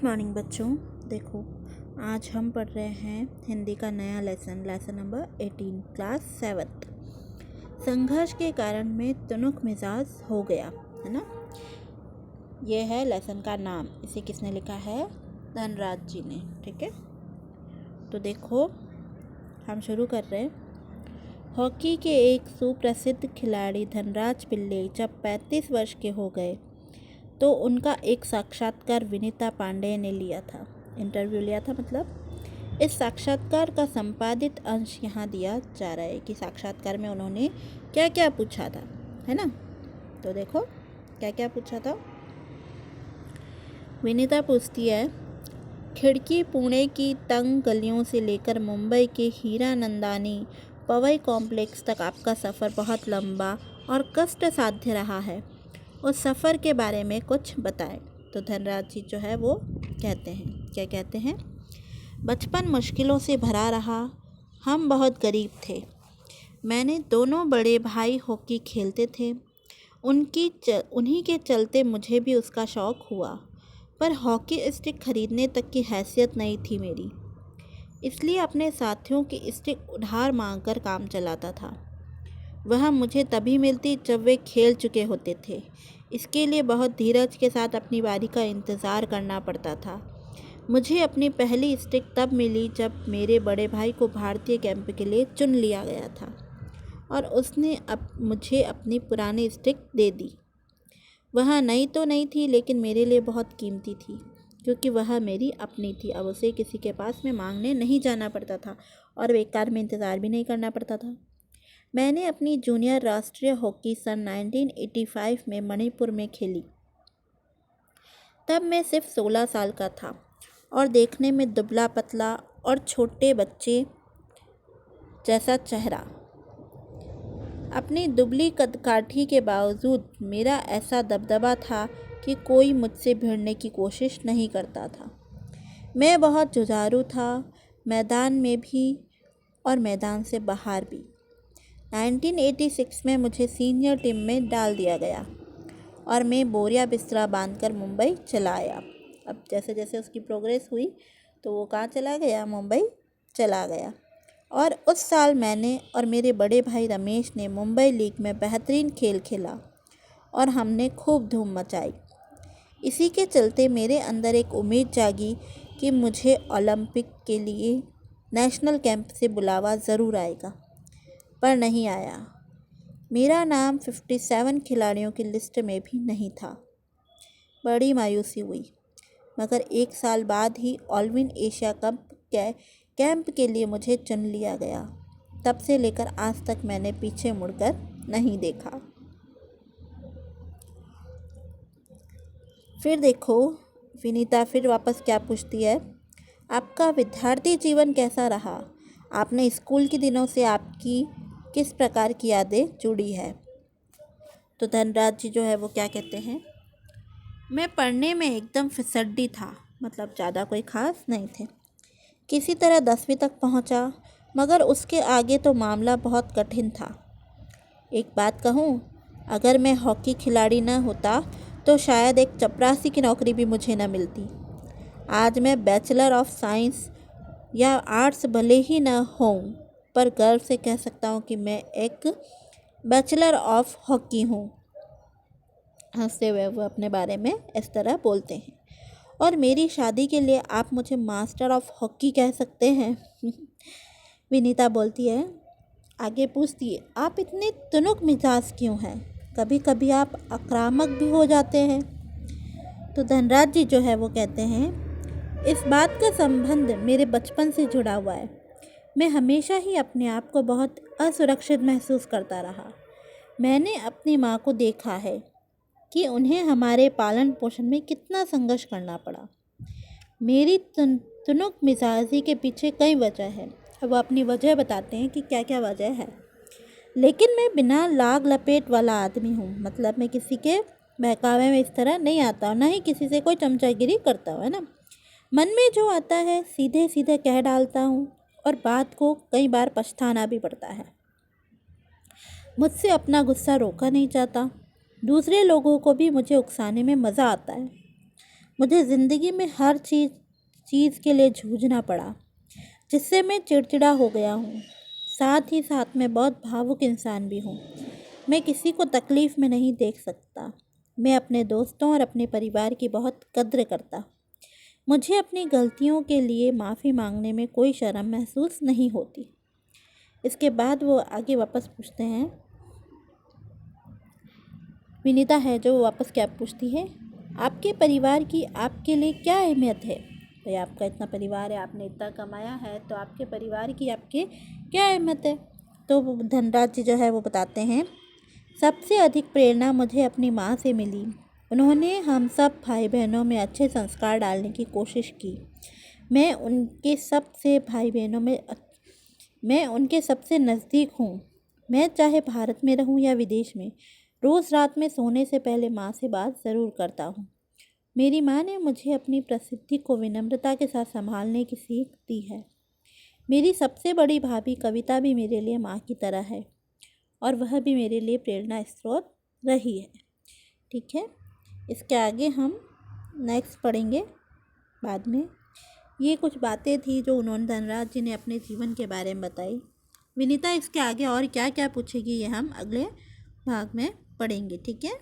Morning बच्चों। देखो, आज हम पढ़ रहे हैं हिंदी का नया लेसन नंबर 18 क्लास 7। संघर्ष के कारण मैं तुनुक मिजाज हो गया, है ना। ये है लेसन का नाम। इसे किसने लिखा है? धनराज जी ने। ठीक है, तो देखो हम शुरू कर रहे हैं। हॉकी के एक सुप्रसिद्ध खिलाड़ी धनराज पिल्ले जब 35 वर्ष के हो गए तो उनका एक साक्षात्कार विनीता पांडे ने लिया था। इंटरव्यू लिया था, मतलब इस साक्षात्कार का संपादित अंश यहाँ दिया जा रहा है कि साक्षात्कार में उन्होंने क्या क्या पूछा था, है ना। तो देखो क्या क्या पूछा था। विनीता पूछती है, खिड़की पुणे की तंग गलियों से लेकर मुंबई के हीरानंदानी पवई कॉम्प्लेक्स तक आपका सफ़र बहुत लंबा और कष्ट साध्य रहा है। उस सफ़र के बारे में कुछ बताएं। तो धनराज जी जो है वो कहते हैं, क्या कहते हैं? बचपन मुश्किलों से भरा रहा। हम बहुत गरीब थे। मैंने दोनों बड़े भाई हॉकी खेलते थे। उन्हीं के चलते मुझे भी उसका शौक़ हुआ, पर हॉकी स्टिक खरीदने तक की हैसियत नहीं थी मेरी, इसलिए अपने साथियों की स्टिक उधार मांगकर काम चलाता था। वह मुझे तभी मिलती जब वे खेल चुके होते थे। इसके लिए बहुत धीरज के साथ अपनी बारी का इंतज़ार करना पड़ता था। मुझे अपनी पहली स्टिक तब मिली जब मेरे बड़े भाई को भारतीय कैंप के लिए चुन लिया गया था और उसने मुझे अपनी पुरानी स्टिक दे दी। वह नई तो नहीं थी, लेकिन मेरे लिए बहुत कीमती थी, क्योंकि वह मेरी अपनी थी। अब उसे किसी के पास में मांगने नहीं जाना पड़ता था और बेकार में इंतज़ार भी नहीं करना पड़ता था। मैंने अपनी जूनियर राष्ट्रीय हॉकी सन 1985 में मणिपुर में खेली। तब मैं सिर्फ 16 साल का था और देखने में दुबला पतला और छोटे बच्चे जैसा चेहरा। अपनी दुबली कदकाठी के बावजूद मेरा ऐसा दबदबा था कि कोई मुझसे भिड़ने की कोशिश नहीं करता था। मैं बहुत जुझारू था, मैदान में भी और मैदान से बाहर भी। 1986 में मुझे सीनियर टीम में डाल दिया गया और मैं बोरिया बिस्तरा बांधकर मुंबई चला आया। अब जैसे जैसे उसकी प्रोग्रेस हुई तो वो कहाँ चला गया? मुंबई चला गया। और उस साल मैंने और मेरे बड़े भाई रमेश ने मुंबई लीग में बेहतरीन खेल खेला और हमने खूब धूम मचाई। इसी के चलते मेरे अंदर एक उम्मीद जागी कि मुझे ओलंपिक के लिए नेशनल कैंप से बुलावा ज़रूर आएगा, पर नहीं आया। मेरा नाम 57 खिलाड़ियों की लिस्ट में भी नहीं था। बड़ी मायूसी हुई, मगर एक साल बाद ही ऑलविन एशिया कप कैंप के लिए मुझे चुन लिया गया। तब से लेकर आज तक मैंने पीछे मुड़कर नहीं देखा। फिर देखो विनीता फिर वापस क्या पूछती है, आपका विद्यार्थी जीवन कैसा रहा? आपने स्कूल के दिनों से आपकी किस प्रकार की यादें जुड़ी है? तो धनराज जी जो है वो क्या कहते हैं, मैं पढ़ने में एकदम फिसड्डी था, मतलब ज़्यादा कोई ख़ास नहीं थे। किसी तरह 10वीं तक पहुंचा, मगर उसके आगे तो मामला बहुत कठिन था। एक बात कहूँ, अगर मैं हॉकी खिलाड़ी न होता तो शायद एक चपरासी की नौकरी भी मुझे न मिलती। आज मैं बैचलर ऑफ साइंस या आर्ट्स भले ही न हों, पर गर्व से कह सकता हूँ कि मैं एक बैचलर ऑफ हॉकी हूँ। हंसते हुए वो अपने बारे में इस तरह बोलते हैं। और मेरी शादी के लिए आप मुझे मास्टर ऑफ हॉकी कह सकते हैं। विनीता बोलती है, आगे पूछती है, आप इतने तुनुक मिजाज क्यों हैं? कभी कभी आप आक्रामक भी हो जाते हैं। तो धनराज जी जो है वो कहते हैं, इस बात का संबंध मेरे बचपन से जुड़ा हुआ है। मैं हमेशा ही अपने आप को बहुत असुरक्षित महसूस करता रहा। मैंने अपनी माँ को देखा है कि उन्हें हमारे पालन पोषण में कितना संघर्ष करना पड़ा। मेरी तुनुक मिजाजी के पीछे कई वजह है। अब वो अपनी वजह बताते हैं कि क्या क्या वजह है। लेकिन मैं बिना लाग लपेट वाला आदमी हूँ, मतलब मैं किसी के बहकावे में इस तरह नहीं आता, ना ही किसी से कोई चमचागिरी करता हूँ, है ना। मन में जो आता है सीधे सीधे कह डालता हूँ और बात को कई बार पछताना भी पड़ता है। मुझसे अपना गुस्सा रोका नहीं जाता। दूसरे लोगों को भी मुझे उकसाने में मज़ा आता है। मुझे ज़िंदगी में हर चीज़ के लिए जूझना पड़ा, जिससे मैं चिड़चिड़ा हो गया हूँ। साथ ही साथ मैं बहुत भावुक इंसान भी हूँ। मैं किसी को तकलीफ़ में नहीं देख सकता। मैं अपने दोस्तों और अपने परिवार की बहुत कद्र करता। मुझे अपनी गलतियों के लिए माफ़ी मांगने में कोई शर्म महसूस नहीं होती। इसके बाद वो आगे वापस पूछते हैं, विनीता है जो वापस क्या पूछती है, आपके परिवार की आपके लिए क्या अहमियत है। भाई आपका इतना परिवार है, आपने इतना कमाया है, तो आपके परिवार की आपके क्या अहमियत है। तो धनराज जी जो है वो बताते हैं, सबसे अधिक प्रेरणा मुझे अपनी माँ से मिली। उन्होंने हम सब भाई बहनों में अच्छे संस्कार डालने की कोशिश की। मैं उनके सबसे नज़दीक हूँ। मैं चाहे भारत में रहूँ या विदेश में, रोज़ रात में सोने से पहले माँ से बात ज़रूर करता हूँ। मेरी माँ ने मुझे अपनी प्रसिद्धि को विनम्रता के साथ संभालने की सीख दी है। मेरी सबसे बड़ी भाभी कविता भी मेरे लिए माँ की तरह है और वह भी मेरे लिए प्रेरणा स्रोत रही है। ठीक है, इसके आगे हम नेक्स्ट पढ़ेंगे बाद में। ये कुछ बातें थी जो उन्होंने धनराज जी ने अपने जीवन के बारे में बताई। विनीता इसके आगे और क्या क्या पूछेगी ये हम अगले भाग में पढ़ेंगे। ठीक है।